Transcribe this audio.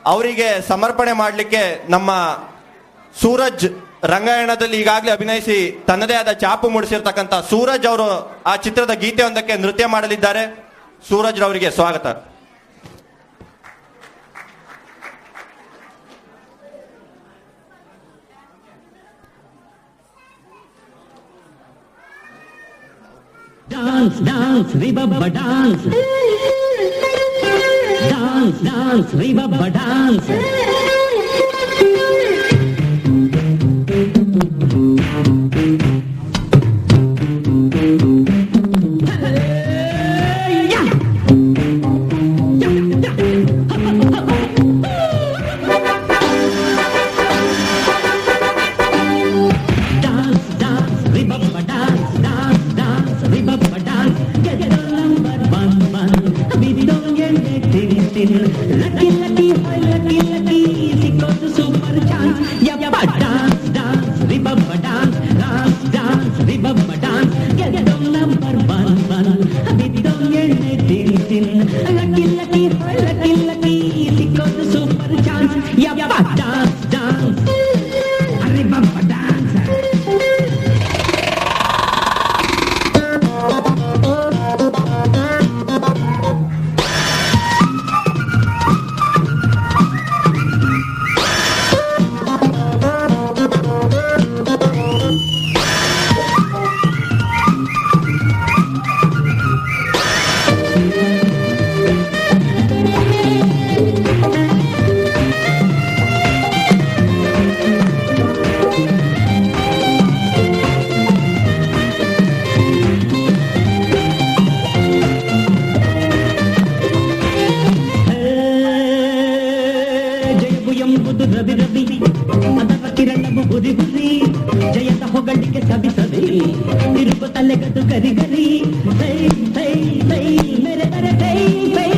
ಅವರಿಗೆ ಸಮರ್ಪಣೆ ಮಾಡಲಿಕ್ಕೆ ನಮ್ಮ ಸೂರಜ್ ರಂಗಾಯಣದಲ್ಲಿ ಈಗಾಗಲೇ ಅಭಿನಯಿಸಿ ತನ್ನದೇ ಆದ ಛಾಪು ಮೂಡಿಸಿರ್ತಕ್ಕಂಥ ಸೂರಜ್ ಅವರು ಆ ಚಿತ್ರದ ಗೀತೆಯೊಂದಕ್ಕೆ ನೃತ್ಯ ಮಾಡಲಿದ್ದಾರೆ. ಸೂರಜ್ ರವರಿಗೆ ಸ್ವಾಗತ. Dance, dance, ribabba dance. Dance, dance, ribabba dance. Lucky, lucky, lucky, lucky, he got the super chance. Yeah, dance, dance, ribabba dance, dance, dance, ribabba dance. Get on number one, beat on your tin tin. Lucky, lucky, lucky, lucky, he got the super chance. Yeah, dance, dance, ribabba dance. Ravi Ravi ಅದರ ಕಿರಣವು ಹುರಿ ಹುರಿ ಜಯದ ಹೊಗಳಿಕೆ ಸವಿ ಸವಿ ತಿರುಗು ತಲೆಗದು ಗರಿ ಗರಿ ಸೈ ಸೈ ಸೈ ಮೇರೆ ತರ ಸೈ ಸೈ